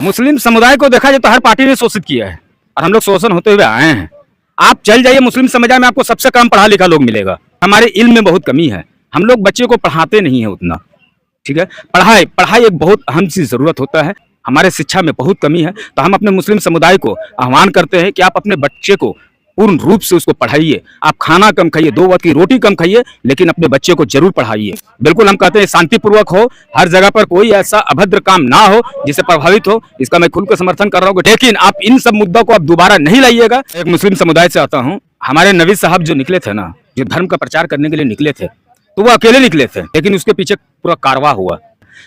मुस्लिम समुदाय को देखा जाए तो हर पार्टी ने शोषित किया है और हम लोग शोषण होते हुए आए हैं। आप चल जाइए मुस्लिम समुदाय में, आपको सबसे कम पढ़ा लिखा लोग मिलेगा। हमारे इल्म में बहुत कमी है, हम लोग बच्चे को पढ़ाते नहीं है उतना। ठीक है, पढ़ाई पढ़ाई एक बहुत अहम सी जरूरत होता है। हमारे शिक्षा में बहुत कमी है, तो हम अपने मुस्लिम समुदाय को आह्वान करते हैं कि आप अपने बच्चे को पूर्ण रूप से उसको पढ़ाइए। आप खाना कम खाइए, 2 वक्त की रोटी कम खाइए, लेकिन अपने बच्चे को जरूर पढ़ाइए। बिल्कुल हम कहते हैं शांतिपूर्वक हो, हर जगह पर कोई ऐसा अभद्र काम ना हो जिससे प्रभावित हो, इसका मैं खुल कर समर्थन कर रहा हूँ। लेकिन आप इन सब मुद्दों को आप दोबारा नहीं लाइएगा। एक मुस्लिम समुदाय से आता हूँ। हमारे नबी साहब जो निकले थे ना, जो धर्म का प्रचार करने के लिए निकले थे, तो वो अकेले निकले थे, लेकिन उसके पीछे पूरा कारवां हुआ।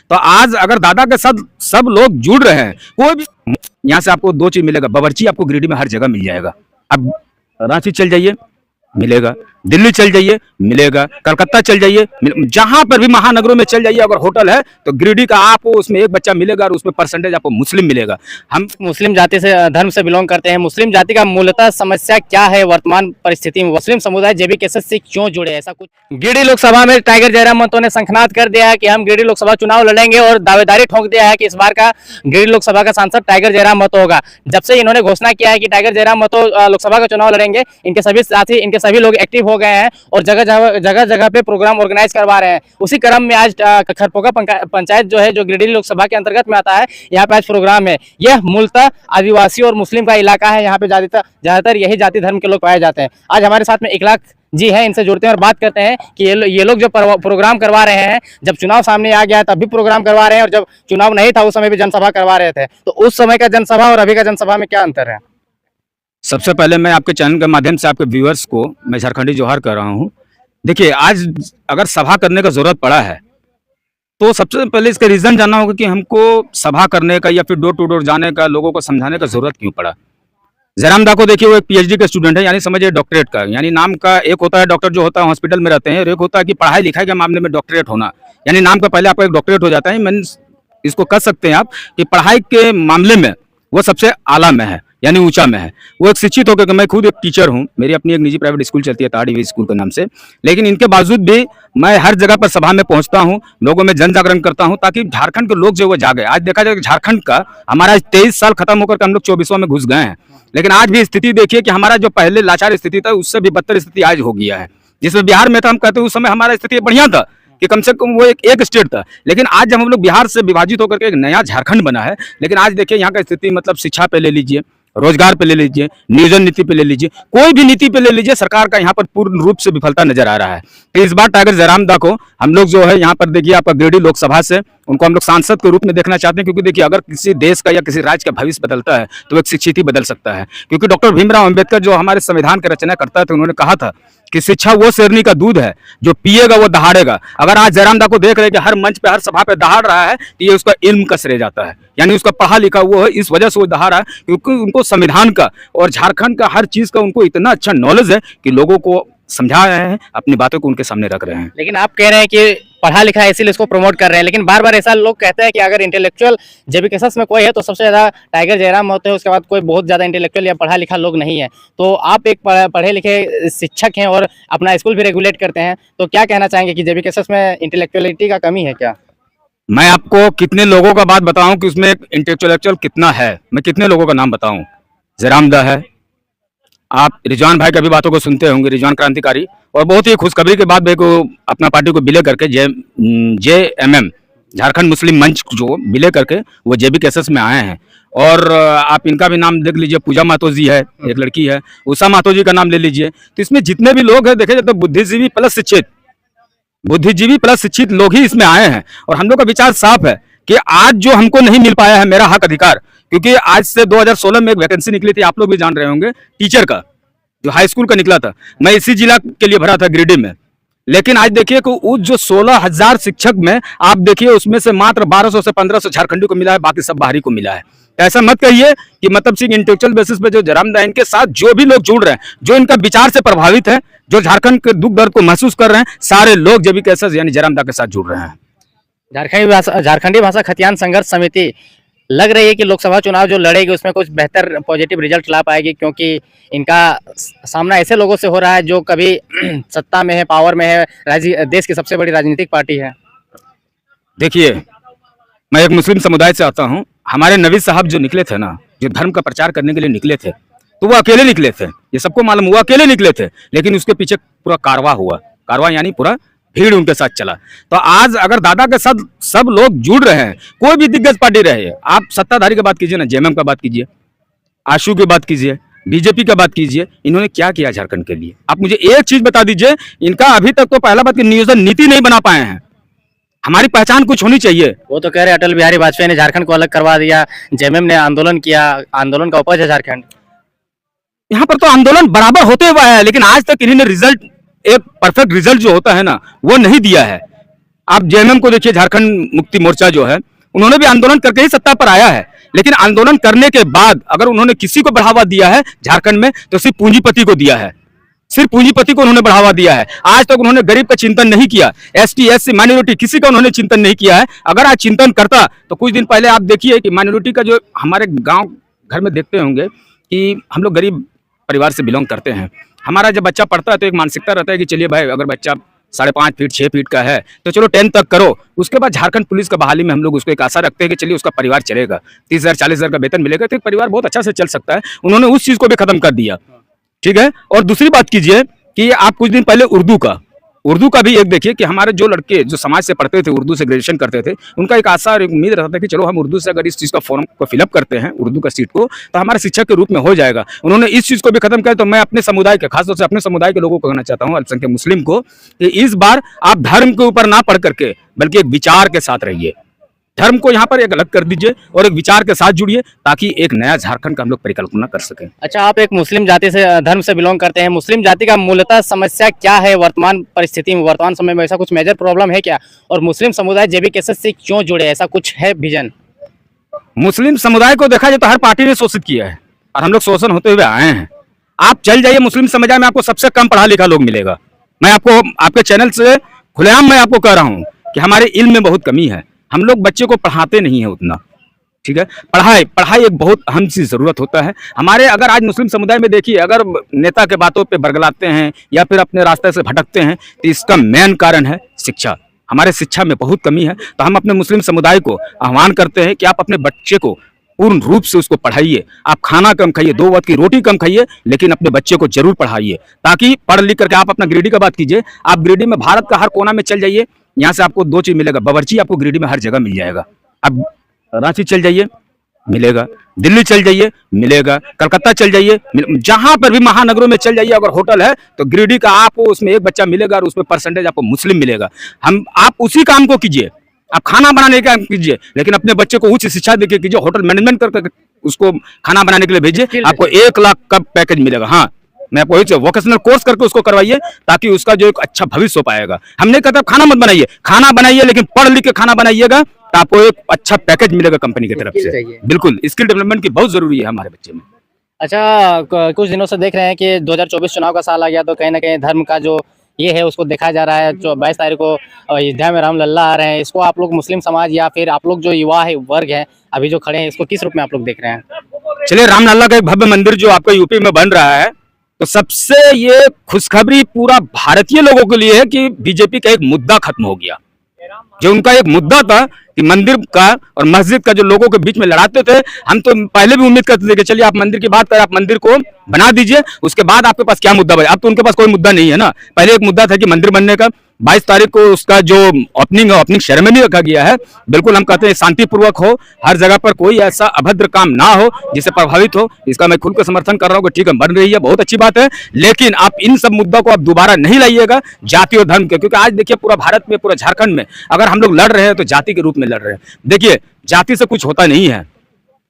तो आज अगर दादा के साथ सब लोग जुड़ रहे हैं, कोई भी यहाँ से आपको 2 चीज मिलेगा। बावर्ची आपको गिरिडीह में हर जगह मिल जाएगा। अब रांची चल जाइए मिलेगा, दिल्ली चल जाइए मिलेगा, कलकत्ता चल जाइए, जहां पर भी महानगरों में चल जाइए, अगर होटल है तो गिरिडीह का आपको उसमें एक बच्चा मिलेगा और उसमें परसेंटेज आपको मुस्लिम मिलेगा। हम मुस्लिम जाति से धर्म से बिलोंग करते हैं। मुस्लिम जाति का मूलतः समस्या क्या है वर्तमान परिस्थिति में? मुस्लिम समुदाय जेबी केसेस से क्यों जुड़े? ऐसा कुछ गिरिडीह लोकसभा में टाइगर जयराम महतो ने शंखनाद कर दिया है कि हम गिरिडीह लोकसभा चुनाव लड़ेंगे और दावेदारी ठोक दिया है कि इस बार का गिरिडीह लोकसभा का सांसद टाइगर जयराम महतो होगा। जब से इन्होंने घोषणा किया है कि टाइगर जयराम महतो लोकसभा का चुनाव लड़ेंगे, इनके सभी साथी, इनके सभी लोग एक्टिव हो गए हैं और जगह जगह पे प्रोग्राम ऑर्गेनाइज करवा रहे हैं। उसी क्रम में आज खरपोका पंचायत जो है, जो गिरिडीह लोकसभा के अंतर्गत में आता है, यहाँ पे आज प्रोग्राम है। यह मूलतः आदिवासी और मुस्लिम का इलाका है। यहाँ पे ज्यादातर यही जाति धर्म के लोग पाए जाते हैं। आज हमारे साथ में 1 लाख जी हैं, इनसे जुड़ते हैं और बात करते हैं कि ये लोग जो प्रोग्राम करवा रहे हैं, जब चुनाव सामने आ गया तब भी प्रोग्राम करवा रहे हैं और जब चुनाव नहीं था उस समय भी जनसभा करवा रहे थे। तो उस समय का जनसभा और अभी का जनसभा में क्या अंतर है? सबसे पहले मैं आपके चैनल के माध्यम से आपके व्यूअर्स को मैं झारखंडी जोहार कर रहा हूँ। देखिए, आज अगर सभा करने का जरूरत पड़ा है तो सबसे पहले इसका रीजन जानना होगा कि हमको सभा करने का या फिर डोर टू डोर जाने का, लोगों को समझाने का जरूरत क्यों पड़ा। जयराम दा को देखिए, वो एक पीएचडी का स्टूडेंट है, यानी समझिए डॉक्टरेट का। यानी नाम का एक होता है डॉक्टर जो होता है हॉस्पिटल में रहते हैं, और एक होता है कि पढ़ाई लिखाई के मामले में डॉक्टरेट होना। यानी नाम का पहले आपका एक डॉक्टरेट हो जाता है। मैं इसको कह सकते हैं आप कि पढ़ाई के मामले में वो सबसे आला में है, यानी ऊंचा में है। वो एक शिक्षित होकर, मैं खुद एक टीचर हूँ, मेरी अपनी एक निजी प्राइवेट स्कूल चलती है ताड़ी स्कूल के नाम से, लेकिन इनके बावजूद भी मैं हर जगह पर सभा में पहुंचता हूं, लोगों में जन जागरण करता हूं, ताकि झारखंड के लोग जो वो जागे। आज देखा जाए झारखंड का हमारा 23 साल खत्म होकर के हम लोग 24वां में घुस गए हैं, लेकिन आज भी स्थिति देखिए कि हमारा जो पहले लाचार स्थिति था उससे भी बदतर स्थिति आज हो गया है। जिसमें बिहार में था, हम कहते हैं उस समय हमारा स्थिति बढ़िया था कि कम से कम वो एक स्टेट था, लेकिन आज जब हम लोग बिहार से विभाजित होकर के एक नया झारखंड बना है, लेकिन आज देखिए यहाँ का स्थिति, मतलब शिक्षा पे ले लीजिए, रोजगार पे ले लीजिए, नियोजन नीति पे ले लीजिए, कोई भी नीति पे ले लीजिए, सरकार का यहाँ पर पूर्ण रूप से विफलता नजर आ रहा है। तो इस बार टाइगर जयराम दा को हम लोग जो है यहाँ पर देखिए आपका गिरिडीह लोकसभा से उनको हम लोग सांसद के रूप में देखना चाहते हैं, क्योंकि देखिए अगर किसी देश का या किसी राज्य का भविष्य बदलता है तो एक शिक्षित ही बदल सकता है। क्योंकि डॉक्टर भीमराव अम्बेडकर जो हमारे संविधान के रचना करता थे, उन्होंने कहा था कि शिक्षा वो शेरनी का दूध है, जो पिएगा वो दहाड़ेगा। अगर आज जयराम दा को देख रहे हैं कि हर मंच पे, हर सभा पे दहाड़ रहा है, तो ये उसका इल्म का श्रेय जाता है, यानी उसका पढ़ा लिखा वो है, इस वजह से वो दहाड़ रहा है, क्योंकि उनको संविधान का और झारखंड का हर चीज का उनको इतना अच्छा नॉलेज है कि लोगों को समझा रहे हैं, अपनी बातों को उनके सामने रख रहे हैं। लेकिन आप कह रहे हैं कि पढ़ा लिखा है इसीलिए इसको प्रमोट कर रहे हैं, लेकिन बार बार ऐसा लोग कहते हैं कि अगर इंटेलेक्चुअल जेबी केसेस में कोई है तो सबसे ज्यादा टाइगर जयराम महतो है, उसके बाद कोई बहुत ज्यादा इंटेलेक्चुअल या पढ़ा लिखा लोग नहीं है। तो आप एक पढ़े लिखे शिक्षक हैं और अपना स्कूल भी रेगुलेट करते हैं, तो क्या कहना चाहेंगे कि जेबी केसेस में इंटेलेक्चुअलिटी का कमी है क्या? मैं आपको कितने लोगों का बात बताऊं कि उसमें इंटेलेक्चुअल कितना है, मैं कितने लोगों का नाम बताऊं। जयराम दा है, आप रिजवान भाई की भी बातों को सुनते होंगे, रिजवान क्रांतिकारी, और बहुत ही खुशखबरी के बाद अपना पार्टी को विलय करके JMM झारखंड मुस्लिम मंच जो विलय करके वो जेबी केसेस में आए हैं। और आप इनका भी नाम देख लीजिए, पूजा महतो जी है, एक लड़की है, उषा महतो जी का नाम ले लीजिए। तो इसमें जितने भी लोग हैं देखे जाए तो बुद्धिजीवी प्लस शिक्षित लोग ही इसमें आए हैं। और हम लोग का विचार साफ है कि आज जो हमको नहीं मिल पाया है मेरा हक अधिकार, क्योंकि आज से 2016 में एक वैकेंसी निकली थी, आप लोग भी जान रहे होंगे, टीचर का, जो हाई स्कूल का निकला था, मैं इसी जिला के लिए भरा था गिरिडीह में। लेकिन आज देखिए कि उस जो 16,000 शिक्षक में आप देखिए उसमें से मात्र 1200 से 1500 झारखंडी को मिला है, बाकी सब बाहरी को मिला है। ऐसा मत कहिए कि मतलब सिर्फ इंटेलेक्चुअल बेसिस पे जो जयराम दा इनके साथ जो भी लोग जुड़ रहे हैं, जो इनका विचार से प्रभावित है, जो झारखंड के दुख दर्द को महसूस कर रहे हैं, सारे लोग जेबी केसेस यानी जयराम दा के साथ जुड़ रहे हैं। झारखंडी भाषा खतियान संघर्ष समिति लग रही है कि लोकसभा चुनाव जो लड़ेगी उसमें कुछ बेहतर पॉजिटिव रिजल्ट ला पाएगी, क्योंकि इनका सामना ऐसे लोगों से हो रहा है जो कभी सत्ता में है, पावर में है, देश की सबसे बड़ी राजनीतिक पार्टी है। देखिए, मैं एक मुस्लिम समुदाय से आता हूँ। हमारे नबी साहब जो निकले थे ना, जो धर्म का प्रचार करने के लिए निकले थे, तो वो अकेले निकले थे, ये सबको मालूम, वो अकेले निकले थे, लेकिन उसके पीछे पूरा कारवा हुआ, कारवा यानी पूरा भीड़ उनके साथ चला। तो आज अगर दादा के साथ सब लोग जुड़ रहे हैं, कोई भी दिग्गज पार्टी रहे, आप सत्ताधारी की बात कीजिए ना, जेएमएम का बात कीजिए, आशू की बात कीजिए, बीजेपी का बात कीजिए, इन्होंने क्या किया झारखंड के लिए? आप मुझे एक चीज बता दीजिए, इनका अभी तक तो पहला बात की नियोजन नीति नहीं बना पाए हैं। हमारी पहचान कुछ होनी चाहिए। वो तो कह रहे अटल बिहारी वाजपेयी ने झारखंड को अलग करवा दिया, जेएमएम ने आंदोलन किया, आंदोलन का उपज है झारखंड। यहाँ पर तो आंदोलन बराबर होते हुए है, लेकिन आज तक इन्होंने रिजल्ट, एक परफेक्ट रिजल्ट जो होता है ना, वो नहीं दिया है। आप जेएमएम को देखिए, झारखंड मुक्ति मोर्चा जो है, उन्होंने भी आंदोलन करके ही सत्ता पर आया है, लेकिन आंदोलन करने के बाद अगर उन्होंने किसी को बढ़ावा दिया है झारखंड में, तो सिर्फ पूंजीपति को दिया है, सिर्फ पूंजीपति को उन्होंने बढ़ावा दिया है। आज तक उन्होंने गरीब का चिंतन नहीं किया, एसटी एससी माइनॉरिटी किसी का उन्होंने चिंतन नहीं किया है। अगर आज चिंतन करता तो कुछ दिन पहले आप देखिए कि माइनॉरिटी का जो हमारे गांव घर में देखते होंगे कि हम लोग गरीब परिवार से बिलोंग करते हैं। हमारा जब बच्चा पढ़ता है तो एक मानसिकता रहता है कि चलिए भाई, अगर बच्चा 5.5 फीट 6 फीट का है तो चलो 10 तक करो। उसके बाद झारखंड पुलिस का बहाली में हम लोग उसको एक आशा रखते हैं कि चलिए उसका परिवार चलेगा, 30,000 40,000 का वेतन मिलेगा तो एक परिवार बहुत अच्छा से चल सकता है। उन्होंने उस चीज को भी खत्म कर दिया, ठीक है। और दूसरी बात कीजिए कि आप कुछ दिन पहले उर्दू का भी एक देखिए कि हमारे जो लड़के जो समाज से पढ़ते थे, उर्दू से ग्रेजुएशन करते थे, उनका एक आशा और एक उम्मीद रहता था कि चलो हम उर्दू से अगर इस चीज़ का फॉर्म को फिलअप करते हैं, उर्दू का सीट को, तो हमारे शिक्षक के रूप में हो जाएगा। उन्होंने इस चीज़ को भी खत्म किया। तो मैं अपने समुदाय के, खासतौर से अपने समुदाय के लोगों को कहना चाहता हूँ, अल्पसंख्यक मुस्लिम को, कि इस बार आप धर्म के ऊपर ना पढ़ करके बल्कि एक विचार के साथ रहिए। धर्म को यहाँ पर एक अलग कर दीजिए और एक विचार के साथ जुड़िए, ताकि एक नया झारखंड का हम लोग परिकल्पना कर सकें। अच्छा, आप एक मुस्लिम जाति से धर्म से बिलोंग करते हैं, मुस्लिम जाति का मूलतः समस्या क्या है वर्तमान परिस्थिति में, वर्तमान समय में ऐसा कुछ मेजर प्रॉब्लम है क्या? और मुस्लिम समुदाय जेबी केसेस से क्यों जुड़े, ऐसा कुछ है विजन? मुस्लिम समुदाय को देखा जाए तो हर पार्टी ने शोषित किया है और हम लोग शोषण होते हुए आए हैं। आप चल जाइए मुस्लिम समुदाय में, आपको सबसे कम पढ़ा लिखा लोग मिलेगा। मैं आपको आपके चैनल से खुलेआम मैं आपको कह रहा हूँ कि हमारे इल्म में बहुत कमी है, हम लोग बच्चे को पढ़ाते नहीं है उतना, ठीक है। पढ़ाई एक बहुत अहम सी जरूरत होता है हमारे। अगर आज मुस्लिम समुदाय में देखिए, अगर नेता के बातों पे बरगलाते हैं या फिर अपने रास्ते से भटकते हैं, तो इसका मेन कारण है शिक्षा। हमारे शिक्षा में बहुत कमी है। तो हम अपने मुस्लिम समुदाय को आह्वान करते हैं कि आप अपने बच्चे को पूर्ण रूप से उसको पढ़ाइए। आप खाना कम खाइए, 2 वक्त की रोटी कम खाइए, लेकिन अपने बच्चे को जरूर पढ़ाइए, ताकि पढ़ लिख करके आप अपना गिरिडीह का बात कीजिए। आप गिरिडीह में भारत का हर कोना में चल जाइए, यहाँ से आपको 2 चीज मिलेगा। बावर्ची आपको गिरिडीह में हर जगह मिल जाएगा। अब रांची चल जाइए, मिलेगा। दिल्ली चल जाइए, मिलेगा। कलकत्ता चल जाइए, जहां पर भी महानगरों में चल जाइए, अगर होटल है तो गिरिडीह का आपको उसमें एक बच्चा मिलेगा और उसमें परसेंटेज आपको मुस्लिम मिलेगा। आप उसी काम को कीजिए, आप खाना बनाने का काम कीजिए, लेकिन अपने बच्चे को उच्च शिक्षा देके कीजिए। होटल मैनेजमेंट करके उसको खाना बनाने के लिए भेजिए, आपको 1 लाख का पैकेज मिलेगा। हाँ, मैं आपको वही वोकेशनल कोर्स करके उसको करवाइए, ताकि उसका जो एक अच्छा भविष्य हो पाएगा। हम नहीं कहते खाना मत बनाइए, खाना बनाइए, लेकिन पढ़ लिख के खाना बनाइएगा तो आपको एक अच्छा पैकेज मिलेगा कंपनी की तरफ से। बिल्कुल, स्किल डेवलपमेंट की बहुत जरूरी है हमारे बच्चे में। अच्छा, कुछ दिनों से देख रहे हैं कि 2024 चुनाव का साल आ गया, तो कहीं ना कहीं धर्म का जो ये है उसको देखा जा रहा है। जो 22 तारीख को अयोध्या में रामलला आ रहे हैं, इसको आप लोग मुस्लिम समाज या फिर आप लोग जो युवा है वर्ग है अभी जो खड़े हैं, इसको किस रूप में आप लोग देख रहे हैं? चलिए, रामलला का एक भव्य मंदिर जो आपको यूपी में बन रहा है, तो सबसे ये खुशखबरी पूरा भारतीय लोगों के लिए है कि बीजेपी का एक मुद्दा खत्म हो गया। जो उनका एक मुद्दा था कि मंदिर का और मस्जिद का जो लोगों के बीच में लड़ाते थे, हम तो पहले भी उम्मीद करते थे कि चलिए आप मंदिर की बात करें, आप मंदिर को बना दीजिए, उसके बाद आपके पास क्या मुद्दा बचे। अब तो उनके पास कोई मुद्दा नहीं है ना। पहले एक मुद्दा था कि मंदिर बनने का, 22 तारीख को उसका जो ओपनिंग सेरेमनी रखा गया है, बिल्कुल हम कहते हैं शांतिपूर्वक हो, हर जगह पर कोई ऐसा अभद्र काम ना हो जिससे प्रभावित हो। इसका मैं खुद को समर्थन कर रहा हूँ कि ठीक है, बन रही है, बहुत अच्छी बात है, लेकिन आप इन सब मुद्दों को आप दोबारा नहीं लाइएगा जाति और धर्म के। क्योंकि आज देखिए पूरा भारत में, पूरा झारखंड में अगर हम लोग लड़ रहे हैं तो जाति के रूप में लड़ रहे हैं। देखिए, जाति से कुछ होता नहीं है।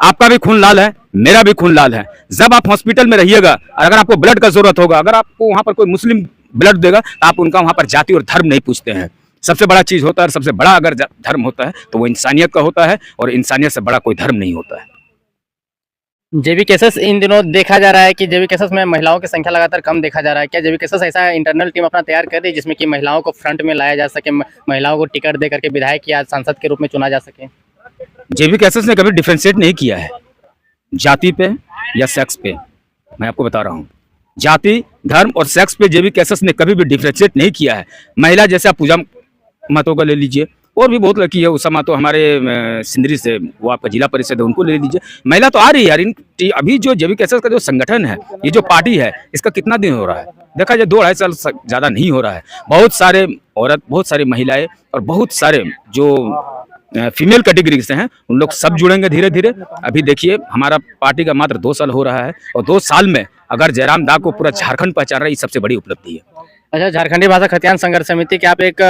आपका भी खून लाल है, मेरा भी खून लाल है। जब आप हॉस्पिटल में रहिएगा और अगर आपको ब्लड का जरूरत होगा, अगर आपको वहां पर कोई मुस्लिम ब्लड देगा तो आप उनका वहां पर जाति और धर्म नहीं पूछते हैं। सबसे बड़ा चीज होता है, सबसे बड़ा अगर धर्म होता है तो वो इंसानियत का होता है, और इंसानियत से बड़ा कोई धर्म नहीं होता है। जेबी केसेस इन दिनों देखा जा रहा है कि जेबी केसेस में महिलाओं की संख्या लगातार कम देखा जा रहा है। क्या जेबी केसेस ऐसा इंटरनल टीम अपना तैयार कर रही है जिसमें कि महिलाओं को फ्रंट में लाया जा सके, महिलाओं को टिकट दे करके विधायक या सांसद के रूप में चुना जा सके? जेबी केसेस ने कभी डिफ्रेंशिएट नहीं किया है जाति पे या सेक्स पे। मैं आपको बता रहा हूँ, जाति, धर्म और सेक्स पे जेबी केसेस ने कभी भी डिफ्रेंशिएट नहीं किया है। महिला, जैसे आप पूजा महतो का ले लीजिए, और भी बहुत लड़की है उस समय तो हमारे सिंदरी से, वो आपका जिला परिषद है, उनको ले लीजिए। महिला तो आ रही है यार। अभी जो जेबी कैसेस का जो संगठन है, ये जो पार्टी है, इसका कितना दिन हो रहा है? देखा जाए 2-2.5 साल ज़्यादा नहीं हो रहा है। बहुत सारे औरत, बहुत सारी महिलाएं और बहुत सारे जो फीमेल कैटेगरी से हैं, उन लोग सब जुड़ेंगे धीरे धीरे। अभी देखिए हमारा पार्टी का मात्र 2 साल हो रहा है और 2 साल में अगर जयराम दा को पूरा झारखंड पहचान रहा है, ये सबसे बड़ी उपलब्धि है। अच्छा, झारखंडी भाषा खतियान संघर्ष समिति के आप एक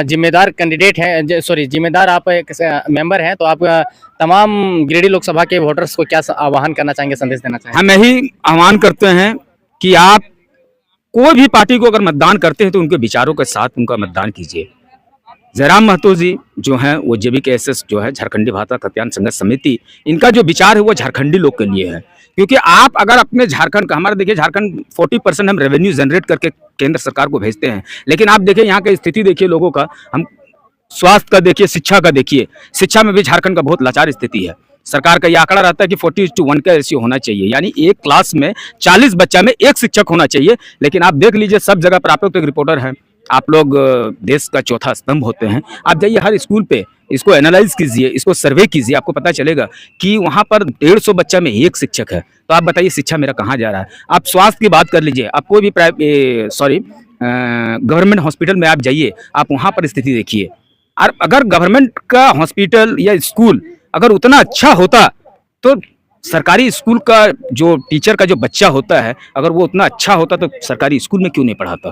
जिम्मेदार कैंडिडेट हैं, सॉरी जिम्मेदार आप एक मेंबर हैं, तो आप तमाम गिरिडीह लोकसभा के वोटर्स को क्या आह्वान करना चाहेंगे, संदेश देना चाहेंगे? हम यही आह्वान करते हैं कि आप कोई भी पार्टी को अगर मतदान करते हैं तो उनके विचारों के साथ उनका मतदान कीजिए। जयराम महतो जी जो हैं वो JBKSS जो है झारखंडी भाषा खतियान संघर्ष समिति, इनका जो विचार है वो झारखंडी लोग के लिए है। क्योंकि आप अगर अपने झारखंड का, हमारा देखिए झारखंड 40% हम रेवेन्यू जनरेट करके केंद्र सरकार को भेजते हैं, लेकिन आप देखिए यहाँ की स्थिति देखिए लोगों का, हम स्वास्थ्य का देखिए, शिक्षा का देखिए, शिक्षा में भी झारखंड का बहुत लाचार स्थिति है। सरकार का ये आंकड़ा रहता है कि 40:1 का रेशियो होना चाहिए, यानी एक क्लास में 40 बच्चा में एक शिक्षक होना चाहिए। लेकिन आप देख लीजिए सब जगह पर, आप लोग तो एक रिपोर्टर हैं, आप लोग देश का चौथा स्तंभ होते हैं, आप जाइए हर स्कूल पे, इसको एनालाइज कीजिए, इसको सर्वे कीजिए, आपको पता चलेगा कि वहाँ पर 150 बच्चा में एक शिक्षक है। तो आप बताइए शिक्षा मेरा कहाँ जा रहा है? आप स्वास्थ्य की बात कर लीजिए, आप कोई भी गवर्नमेंट हॉस्पिटल में आप जाइए, आप वहाँ पर स्थिति देखिए। और अगर गवर्नमेंट का हॉस्पिटल या स्कूल अगर उतना अच्छा होता तो सरकारी स्कूल का जो टीचर का जो बच्चा होता है, अगर वो उतना अच्छा होता तो सरकारी स्कूल में क्यों नहीं पढ़ाता?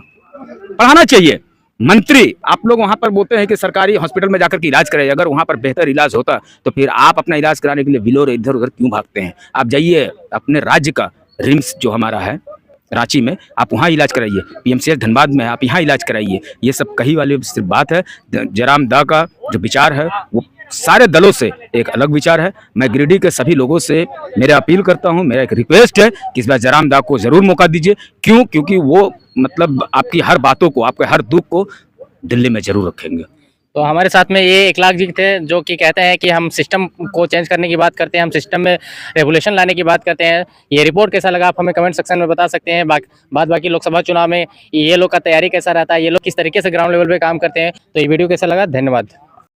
पढ़ाना चाहिए। मंत्री आप लोग वहां पर बोलते हैं कि सरकारी हॉस्पिटल में जाकर के इलाज कराइए, अगर वहां पर बेहतर इलाज होता तो फिर आप अपना इलाज कराने के लिए विलोर इधर उधर क्यों भागते हैं? आप जाइए अपने राज्य का रिम्स जो हमारा है रांची में, आप वहाँ इलाज कराइए। PMCH धनबाद में आप यहाँ इलाज कराइए। ये सब कही वाली सिर्फ बात है। जयराम दा का जो विचार है वो सारे दलों से एक अलग विचार है। मैं गिरिडीह के सभी लोगों से मेरा अपील करता हूं, मेरा एक रिक्वेस्ट है कि इस बार जयराम दा को जरूर मौका दीजिए। क्यों? क्योंकि वो मतलब आपकी हर बातों को, आपके हर दुख को दिल्ली में जरूर रखेंगे। तो हमारे साथ में ये 1 लाख जी थे जो कि कहते हैं कि हम सिस्टम को चेंज करने की बात करते हैं, हम सिस्टम में रेवोल्यूशन लाने की बात करते हैं। ये रिपोर्ट कैसा लगा आप हमें कमेंट सेक्शन में बता सकते हैं। बाकी लोकसभा चुनाव में ये लोग का तैयारी कैसा रहता है, ये लोग किस तरीके से ग्राउंड लेवल पे काम करते हैं। तो ये वीडियो कैसा लगा, धन्यवाद।